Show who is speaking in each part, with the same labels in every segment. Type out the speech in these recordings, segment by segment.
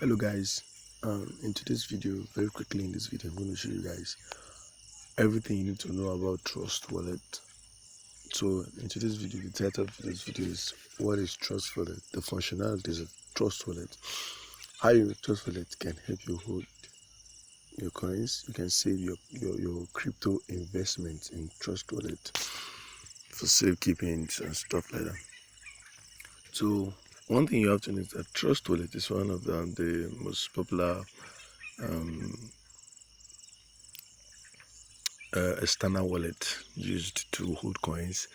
Speaker 1: Hello guys, in today's video, very quickly in this video, I'm going to show you guys everything you need to know about Trustwallet. So in today's video, the title of this video is what is Trustwallet, the functionalities of Trustwallet, how your Trustwallet can help you hold your coins. You can save your crypto investments in Trustwallet for safekeeping and stuff like that. So one thing you have to know is that Trustwallet is one of the most popular external wallet used to hold coins.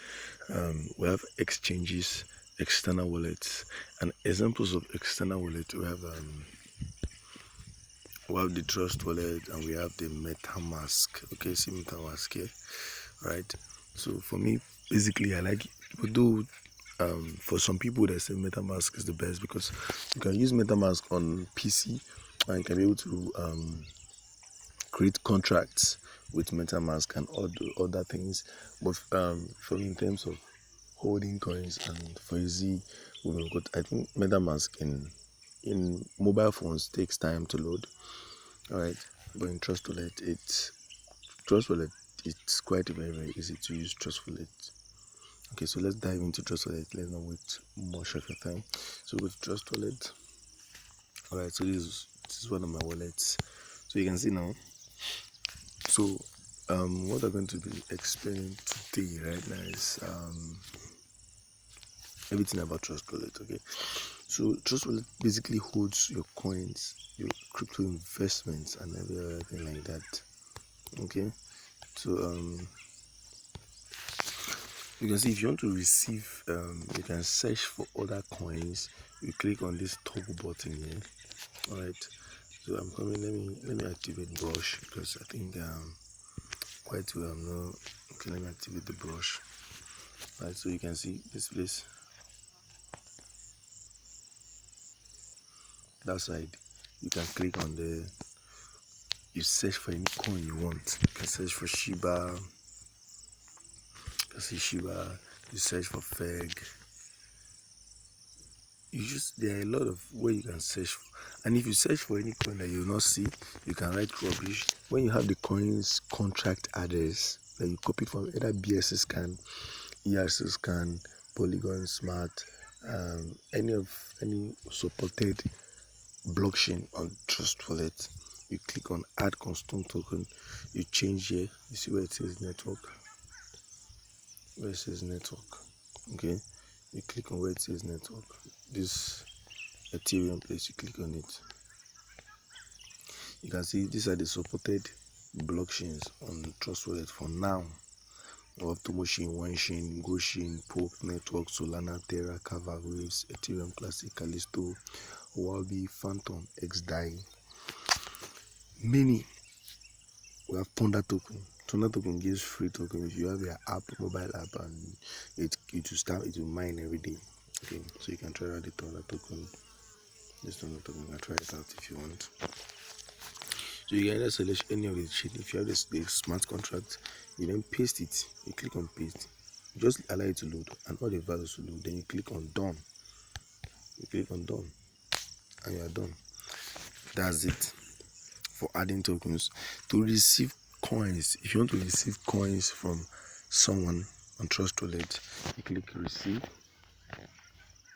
Speaker 1: We have exchanges, external wallets, and examples of external wallet. We have the Trust Wallet, and we have the metamask. Okay, see metamask here, right? So for me, basically, I like it. Though for some people they say metamask is the best because you can use metamask on PC and you can be able to create contracts with MetaMask and other things. But for me, in terms of holding coins and for easy, we got, I think MetaMask in mobile phones takes time to load. All right, but in Trustwallet, it's quite very easy to use Trustwallet. Okay, so let's dive into Trustwallet. Let's not wait much of your time. So with Trustwallet, all right. So this is one of my wallets. So you can see now. So what I'm going to be explaining today right now is everything about Trustwallet. Okay, so Trustwallet basically holds your coins, your crypto investments, and everything like that. Okay, so you can see if you want to receive, you can search for other coins. You click on this toggle button here. All right, so I'm coming. Let me activate brush because I think quite well I'm not. Okay, let me activate the brush. Right, so you can see this place. That side, you can click on you search for any coin you want. You can search for Shiba, you can see Shiba, you search for Feg. There are a lot of where you can search for. And if you search for any coin that you will not see, you can write rubbish. When you have the coin's contract address, then you copy from either BSC scan, ERC scan, Polygon Smart, any supported blockchain on Trustwallet. You click on add custom token, you change here, you see where it says network, okay, you click on where it says network, this Ethereum place, you click on it. You can see these are the supported blockchains on Trustwallet for now. We have Tomoshin, OneChain, GoChain, Poke Network, Solana, Terra, Kava, Waves, Ethereum Classic, Callisto, Wallaby, Phantom, XDAI. Many. We have Ponder token. Ponder token gives free token if you have your mobile app, and it will mine every day. Okay, so you can try out the Ponder token. This Ponder token, you can try it out if you want. So you can either select any of the chain. If you have the smart contract, you then paste it. You click on paste. You just allow it to load, and all the values to load. Then you click on done. And you are done. That's it for adding tokens. To receive coins, if you want to receive coins from someone on Trustwallet, you click receive.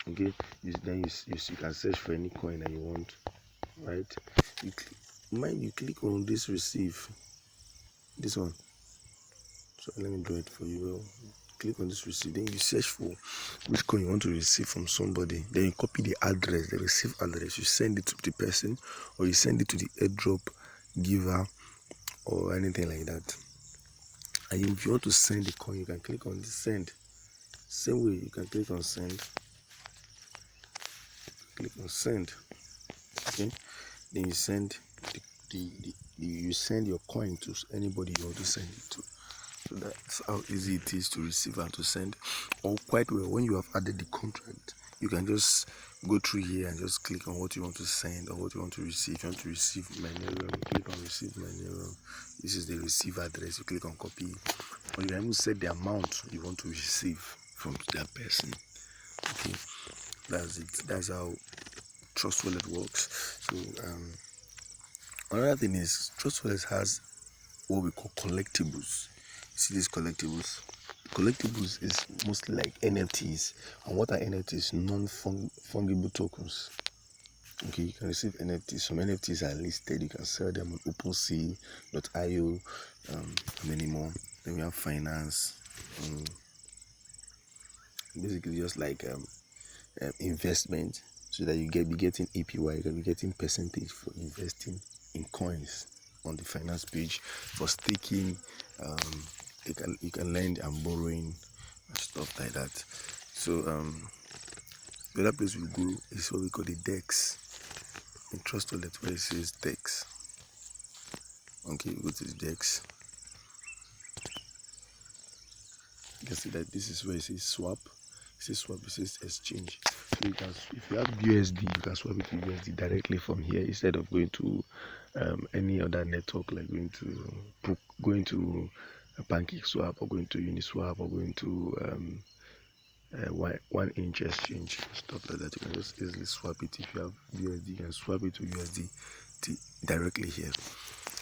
Speaker 1: Okay, then you can search for any coin that you want, right? You click on this receive, this one. So let me draw it for you. Well, click on this receive, then you search for which coin you want to receive from somebody. Then you copy the address, the receive address, you send it to the person, or you send it to the airdrop giver or anything like that. And if you want to send the coin, you can click on the send. Same way, you can click on send. Click on send. Okay, then you send you send your coin to anybody you want to send it to. So that's how easy it is to receive and to send. Or quite well, when you have added the contract, you can just go through here and just click on what you want to send or what you want to receive. If you want to receive Monero, you click on receive Monero. This is the receive address. You click on copy, or you can even set the amount you want to receive from that person. Okay, that's it. That's how Trustwallet works. So another thing is Trustwallet has what we call collectibles. See these collectibles? Collectibles is mostly like NFTs. And what are NFTs? Non-fungible tokens. Okay, you can receive NFTs. Some NFTs are listed. You can sell them on OpenSea.io, many more. Then we have finance. Basically, just like investment, so that you be getting APY. You can be getting percentage for investing in coins on the finance page. For staking, you can lend and borrowing and stuff like that. So the other place we go is what we call the DEX. In Trustwallet, where it says DEX. Okay, we go to the DEX. You can see that this is where it says swap. It says swap, it says exchange. So you can, if you have USD, you can swap it to USD directly from here instead of going to any other network, like going to a pancakeswap or going to Uniswap or going to 1 inch exchange, stuff like that. You can just easily swap it. If you have USD, you can swap it to USD directly here.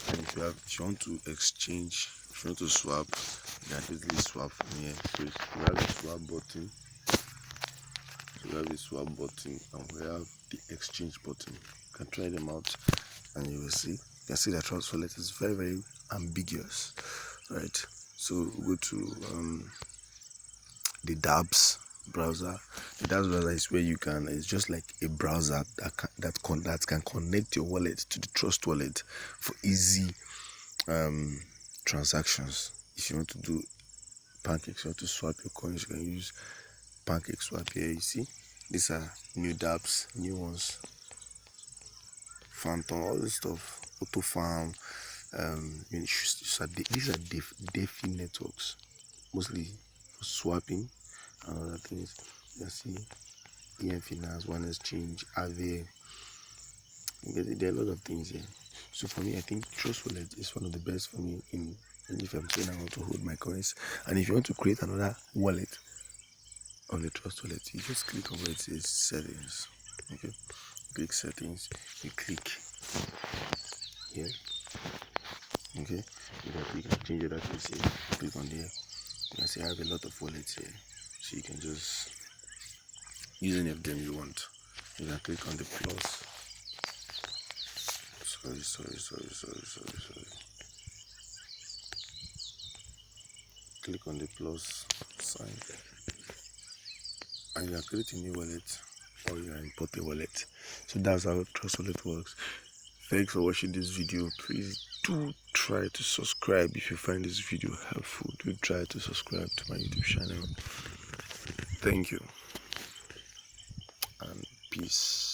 Speaker 1: And if you want to exchange, if you want to swap, you can easily swap from here. So we have the swap button. So we have the swap button and we have the exchange button. You can try them out and you will see. You can see that Trustwallet is very, very ambiguous, right? So we go to the dApps browser. The dApps browser is where you can, it's just like a browser that can connect your wallet to the Trustwallet for easy transactions. If you want to do pancakes, you want to swap your coins, you can use pancakeswap here. You see, these are new dApps, new ones, Phantom, all this stuff, Auto Farm. These are DeFi networks, mostly for swapping and other things. You can see EM Finance, One Exchange, Aave. There are a lot of things here. So for me, I think Trustwallet is one of the best for me if I'm saying I want to hold my coins. And if you want to create another wallet on the Trustwallet, you just click on where it says settings. Okay, click settings, you click here. Okay, you can change it. That is here. Click on there. You can see I have a lot of wallets here, so you can just use any of them you want. You can click on the plus. Sorry. Click on the plus sign and you are creating a new wallet or you are importing a wallet. So that's how Trustwallet works. Thanks for watching this video. Please do try to subscribe if you find this video helpful. Do try to subscribe to my YouTube channel. Thank you and peace.